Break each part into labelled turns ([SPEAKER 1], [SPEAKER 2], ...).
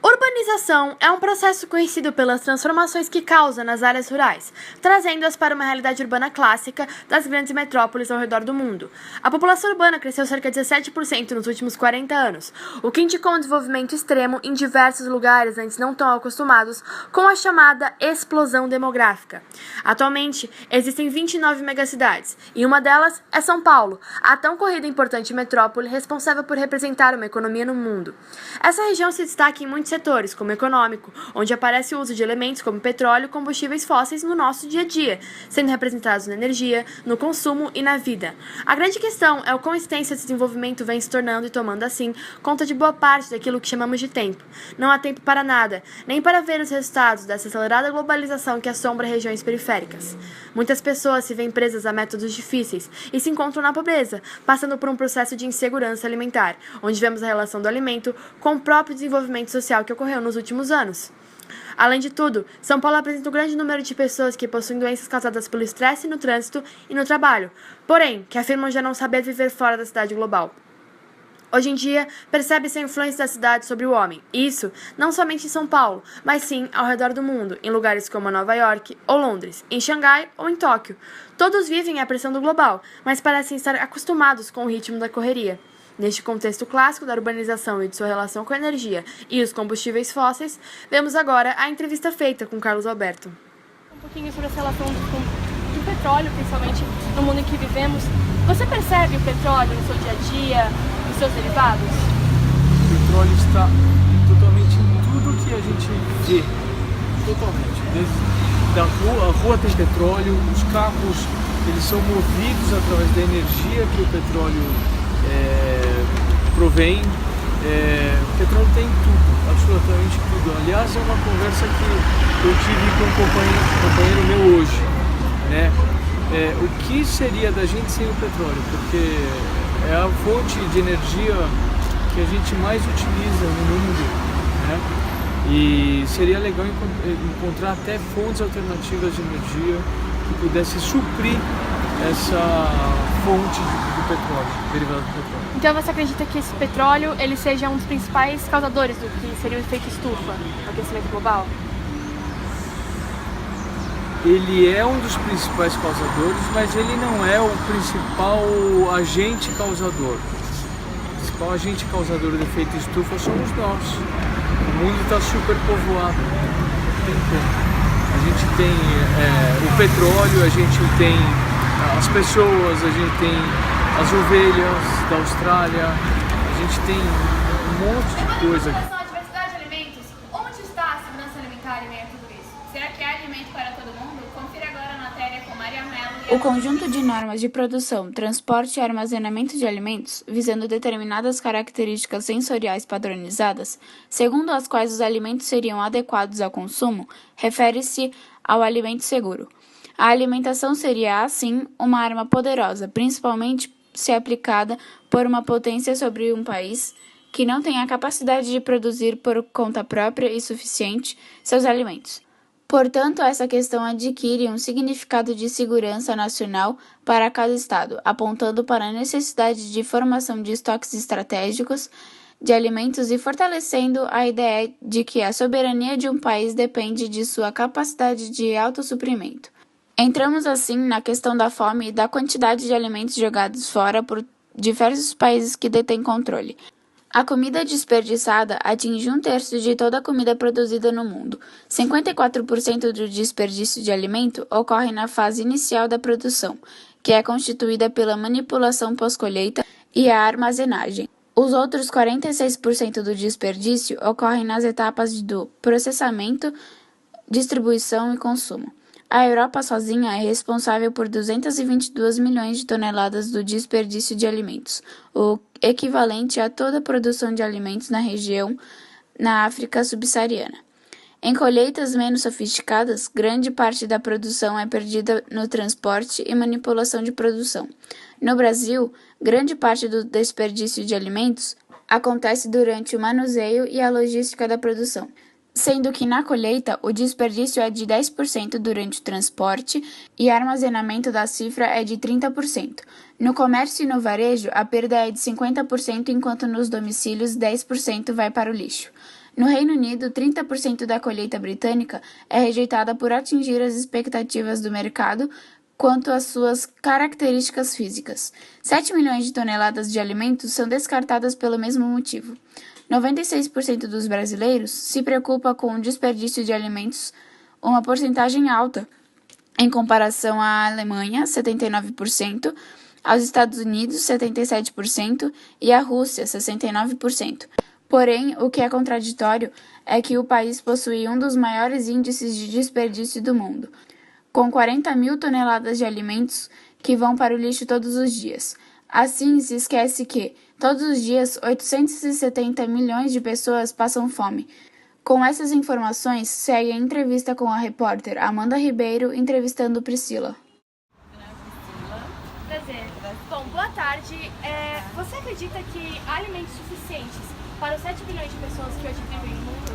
[SPEAKER 1] Urbanização é um processo conhecido pelas transformações que causa nas áreas rurais, trazendo-as para uma realidade urbana clássica das grandes metrópoles ao redor do mundo. A população urbana cresceu cerca de 17% nos últimos 40 anos, o que indicou um desenvolvimento extremo em diversos lugares antes não tão acostumados com a chamada explosão demográfica. Atualmente, existem 29 megacidades, e uma delas é São Paulo, a tão corrida e importante metrópole responsável por representar uma economia no mundo. Essa região se destaca em muitos setores, como o econômico, onde aparece o uso de elementos como petróleo e combustíveis fósseis no nosso dia a dia, sendo representados na energia, no consumo e na vida. A grande questão é o quão extenso esse desenvolvimento vem se tornando e tomando, assim, conta de boa parte daquilo que chamamos de tempo. Não há tempo para nada, nem para ver os resultados dessa acelerada globalização que assombra regiões periféricas. Muitas pessoas se veem presas a métodos difíceis e se encontram na pobreza, passando por um processo de insegurança alimentar, onde vemos a relação do alimento com o próprio desenvolvimento social que ocorreu nos últimos anos. Além de tudo, São Paulo apresenta um grande número de pessoas que possuem doenças causadas pelo estresse no trânsito e no trabalho, porém, que afirmam já não saber viver fora da cidade global. Hoje em dia, percebe-se a influência da cidade sobre o homem, e isso não somente em São Paulo, mas sim ao redor do mundo, em lugares como Nova York ou Londres, em Xangai ou em Tóquio. Todos vivem a pressão do global, mas parecem estar acostumados com o ritmo da correria. Neste contexto clássico da urbanização e de sua relação com a energia e os combustíveis fósseis, vemos agora a entrevista feita com Carlos Alberto.
[SPEAKER 2] Um pouquinho sobre essa relação do petróleo, principalmente no mundo em que vivemos. Você percebe o petróleo no seu dia a dia, nos seus derivados?
[SPEAKER 3] O petróleo está totalmente em tudo que a gente vê. Totalmente. Desde a rua tem petróleo, os carros eles são movidos através da energia que o petróleo provém. O petróleo tem tudo, absolutamente tudo. Aliás, é uma conversa que eu tive com um companheiro meu hoje, né? O que seria da gente sem o petróleo? Porque é a fonte de energia que a gente mais utiliza no mundo, né? E seria legal encontrar até fontes alternativas de energia que pudesse suprir essa fonte do petróleo, derivado do petróleo.
[SPEAKER 2] Então você acredita que esse petróleo ele seja um dos principais causadores do que seria o efeito estufa, o aquecimento global?
[SPEAKER 3] Ele é um dos principais causadores, mas ele não é o principal agente causador. O principal agente causador do efeito estufa somos nós. O mundo está superpovoado. Não tem como. A gente tem o petróleo, a gente tem as pessoas, a gente tem as ovelhas da Austrália, a gente tem um monte de coisa.
[SPEAKER 4] Em relação à diversidade de alimentos, onde está a segurança alimentar em meio a tudo isso? Será que há alimento para todo mundo? Confira agora a matéria com Maria Mello.
[SPEAKER 5] O conjunto de normas de produção, transporte e armazenamento de alimentos, visando determinadas características sensoriais padronizadas, segundo as quais os alimentos seriam adequados ao consumo, refere-se ao alimento seguro. A alimentação seria, assim, uma arma poderosa, principalmente se aplicada por uma potência sobre um país que não tem a capacidade de produzir por conta própria e suficiente seus alimentos. Portanto, essa questão adquire um significado de segurança nacional para cada estado, apontando para a necessidade de formação de estoques estratégicos de alimentos e fortalecendo a ideia de que a soberania de um país depende de sua capacidade de autossuprimento. Entramos assim na questão da fome e da quantidade de alimentos jogados fora por diversos países que detêm controle. A comida desperdiçada atinge 1/3 de toda a comida produzida no mundo. 54% do desperdício de alimento ocorre na fase inicial da produção, que é constituída pela manipulação pós-colheita e a armazenagem. Os outros 46% do desperdício ocorrem nas etapas do processamento, distribuição e consumo. A Europa sozinha é responsável por 222 milhões de toneladas do desperdício de alimentos, o equivalente a toda a produção de alimentos na região na África subsaariana. Em colheitas menos sofisticadas, grande parte da produção é perdida no transporte e manipulação de produção. No Brasil, grande parte do desperdício de alimentos acontece durante o manuseio e a logística da produção. sendo que na colheita o desperdício é de 10% durante o transporte e armazenamento da cifra é de 30%. No comércio e no varejo, a perda é de 50%, enquanto nos domicílios 10% vai para o lixo. No Reino Unido, 30% da colheita britânica é rejeitada por atingir as expectativas do mercado quanto às suas características físicas. 7 milhões de toneladas de alimentos são descartadas pelo mesmo motivo. 96% dos brasileiros se preocupa com o desperdício de alimentos, uma porcentagem alta em comparação à Alemanha, 79%, aos Estados Unidos, 77%, e à Rússia, 69%. Porém, o que é contraditório é que o país possui um dos maiores índices de desperdício do mundo, com 40 mil toneladas de alimentos que vão para o lixo todos os dias. Assim, se esquece que, todos os dias, 870 milhões de pessoas passam fome. Com essas informações, segue a entrevista com a repórter Amanda Ribeiro entrevistando Priscila.
[SPEAKER 2] Prazer. Bom, boa tarde. Você acredita que há alimentos suficientes para os 7 bilhões de pessoas que hoje vivem no mundo?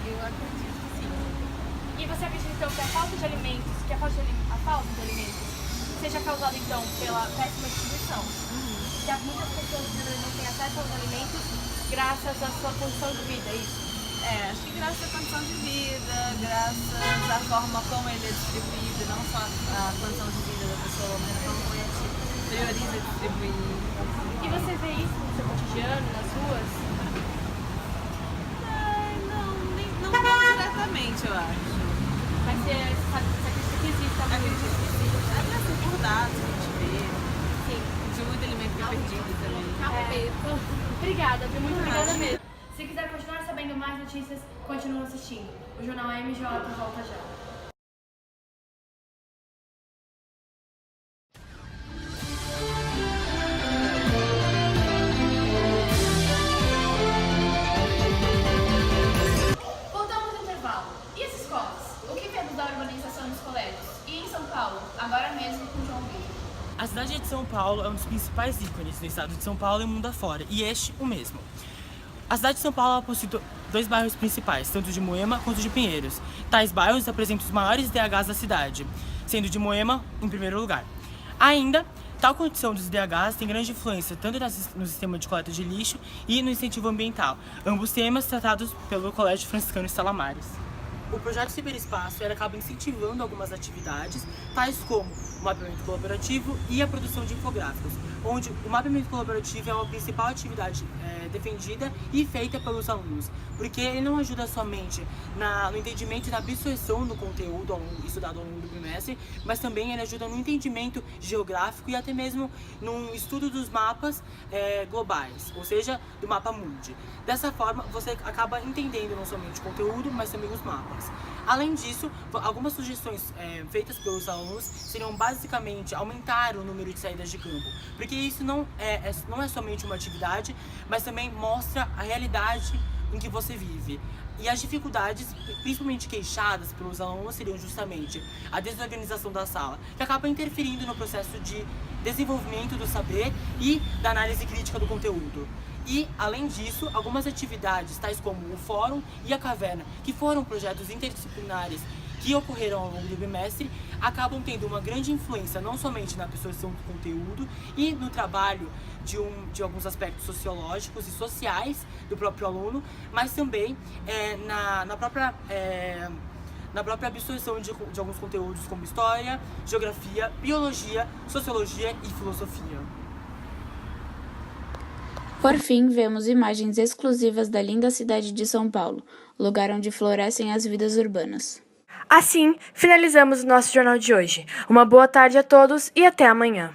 [SPEAKER 6] Eu acredito que sim.
[SPEAKER 2] E você acredita então que a falta de alimentos, seja causada então pela péssima distribuição? Que muitas pessoas não têm acesso aos alimentos graças à sua condição de vida, é isso?
[SPEAKER 6] Acho que graças à condição de vida, graças à forma como ele é distribuído, não só a condição de vida da pessoa, mas como a gente prioriza distribuir.
[SPEAKER 2] E você vê isso no seu cotidiano, nas ruas?
[SPEAKER 6] Não diretamente, eu acho.
[SPEAKER 2] Mas você acredita que existe algum?
[SPEAKER 6] Acredito que sim. Até assim, por dados que a gente vê,
[SPEAKER 2] Sim.
[SPEAKER 6] de muito alimento que é perdido também.
[SPEAKER 2] Obrigada, viu? Muito obrigada mesmo. Se quiser continuar sabendo mais notícias, continue assistindo. O Jornal MJ volta já.
[SPEAKER 4] Voltamos ao intervalo. E as escolas? O que vemos da urbanização dos colégios? E em São Paulo, agora mesmo com João Vitor.
[SPEAKER 7] A cidade de São Paulo é um dos principais ícones do estado de São Paulo e mundo afora, e este o mesmo. A cidade de São Paulo possui dois bairros principais, tanto de Moema quanto de Pinheiros. Tais bairros apresentam os maiores IDHs da cidade, sendo de Moema em primeiro lugar. Ainda, tal condição dos IDHs tem grande influência tanto no sistema de coleta de lixo e no incentivo ambiental, ambos temas tratados pelo Colégio Franciscano Salamares. O projeto Ciberespaço acaba incentivando algumas atividades, tais como o mapeamento colaborativo e a produção de infográficos, onde o mapeamento colaborativo é a principal atividade defendida e feita pelos alunos, porque ele não ajuda somente no entendimento e na absorção do conteúdo estudado ao longo do bimestre, mas também ele ajuda no entendimento geográfico e até mesmo no estudo dos mapas globais, ou seja, do mapa mundi. Dessa forma, você acaba entendendo não somente o conteúdo, mas também os mapas. Além disso, algumas sugestões feitas pelos alunos seriam basicamente aumentar o número de saídas de campo, porque isso não é somente uma atividade, mas também mostra a realidade em que você vive. E as dificuldades, principalmente queixadas pelos alunos, seriam justamente a desorganização da sala, que acaba interferindo no processo de desenvolvimento do saber e da análise crítica do conteúdo. E, além disso, algumas atividades, tais como o Fórum e a Caverna, que foram projetos interdisciplinares que ocorreram ao longo do bimestre, acabam tendo uma grande influência não somente na absorção do conteúdo e no trabalho de alguns aspectos sociológicos e sociais do próprio aluno, mas também na própria absorção de alguns conteúdos como história, geografia, biologia, sociologia e filosofia.
[SPEAKER 5] Por fim, vemos imagens exclusivas da linda cidade de São Paulo, lugar onde florescem as vidas urbanas.
[SPEAKER 1] Assim, finalizamos o nosso jornal de hoje. Uma boa tarde a todos e até amanhã.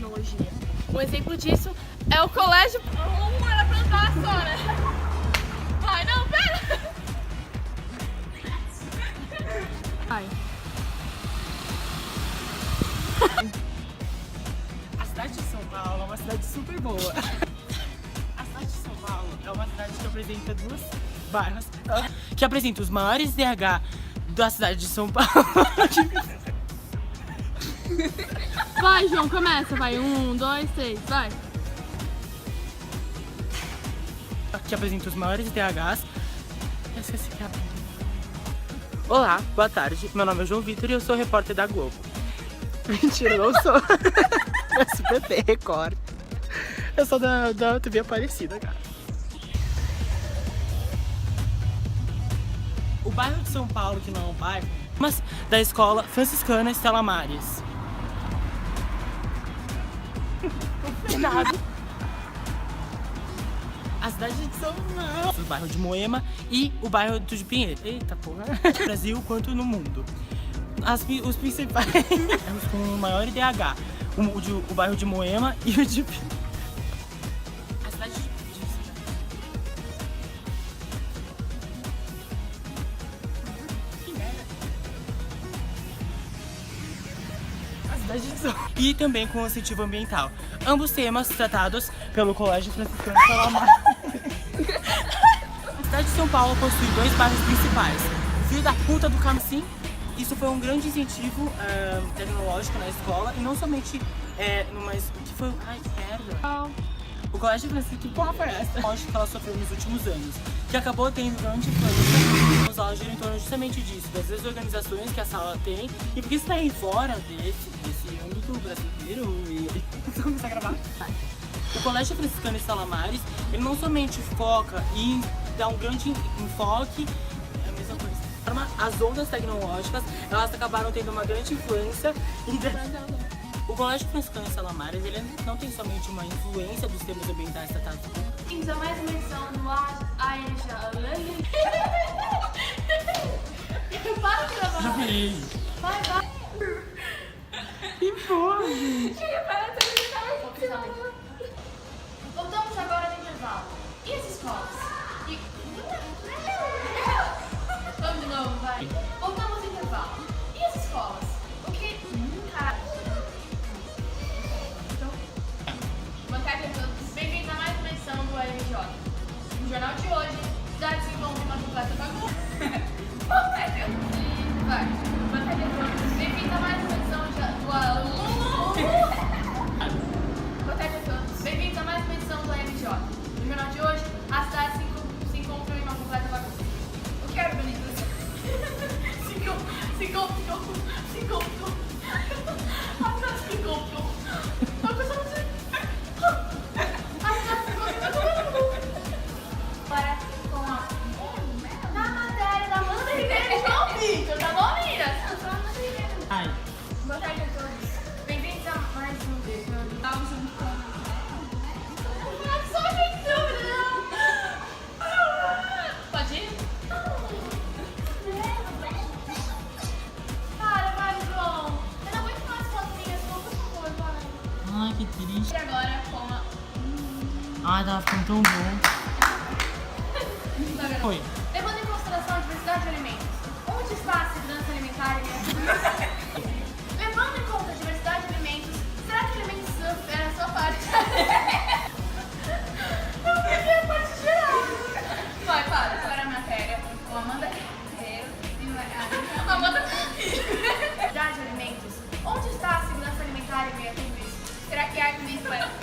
[SPEAKER 2] tecnologia. Um exemplo disso é o colégio... Uma era pra andar só, né? Vai, não, pera! Vai.
[SPEAKER 7] A cidade de São Paulo é uma cidade super boa. A cidade de São Paulo é uma cidade que apresenta duas bairros que apresentam os maiores DH da cidade de São Paulo.
[SPEAKER 2] Vai, João, começa, vai. 1, 2, 3, vai.
[SPEAKER 7] Que apresenta os maiores DHs. Eu esqueci que é. Olá, boa tarde. Meu nome é João Vitor e eu sou repórter da Globo. Mentira, eu não sou. SBT, Record. Eu sou da TV Aparecida, cara. O bairro de São Paulo, que não é um bairro, mas da escola franciscana Estela Maris. Cuidado. A cidade de São Paulo, o bairro de Moema e o bairro de Pinheiro. Eita porra. No Brasil quanto no mundo. Os principais bairros com o maior IDH. O bairro de Moema e o de Pinheiro. A cidade de e também com o incentivo ambiental. Ambos temas tratados pelo Colégio Franciscano Estela Maris. A cidade de São Paulo possui 2 bairros principais. O Filho da Puta do Camicim. Isso foi um grande incentivo tecnológico na escola. E não somente o que foi... Ai, que merda. O Colégio Franciscano... Que porra foi essa? Lógico que ela sofreu nos últimos anos. Que acabou tendo grande influência. Os aulas giram em torno justamente disso. Das desorganizações que a sala tem. E porque isso aí fora desse âmbito brasileiro. E... Vamos começar a gravar? O Colégio Franciscano Estela Maris, ele não somente foca em dar um grande enfoque, é a mesma coisa. As ondas tecnológicas, elas acabaram tendo uma grande influência O Colégio Franciscano Estela Maris, ele não tem somente uma influência dos temas ambientais tratados.
[SPEAKER 1] Bem-vindos a mais uma edição do Para de gravar.
[SPEAKER 7] Já falei.
[SPEAKER 1] Vai.
[SPEAKER 7] Que porra, gente.
[SPEAKER 1] Voltamos agora do intervalo. E as escolas? Vamos de novo, vai. Voltamos do intervalo. E as escolas? O que? Boa tarde a todos. Bem-vindos a mais uma edição do AMJ. No jornal de hoje, cidade se encontra uma completa bagunça. Boa tarde a todos. Vai. Boa tarde a todos. Bem-vindos a mais uma edição do Boa tarde a todos. Bem-vindos a mais uma edição do AMJ. No jornal de hoje, a cidade se encontra em uma completa bagunça. O que era bonito? Se encontrou. A cidade se encontrou. A pessoa não se... A cidade se encontrou. Agora, com a... Na matéria da Amanda Ribeiro e João Vitor, tá bom, meninas?
[SPEAKER 7] Ai.
[SPEAKER 1] Boa tarde a todos. Bem-vindos a mais um vídeo. Estamos juntos com... Só aventura! Pode ir? Para, vai, João. Eu não aguento mais fotinhas, por favor, vai.
[SPEAKER 7] Ai, que triste.
[SPEAKER 1] E agora com a...
[SPEAKER 7] Ai, tava ficando tão bom. Foi.
[SPEAKER 1] Levando em consideração a diversidade de alimentos, onde está a segurança alimentar e Levando em conta a diversidade de alimentos, será que alimentos era a sua parte? Eu queria a parte geral. Vai, para. Agora a matéria com Amanda Ribeiro e Amanda Diversidade de alimentos, onde está a segurança alimentar e meio a tudo isso? Será que a tudo isso era...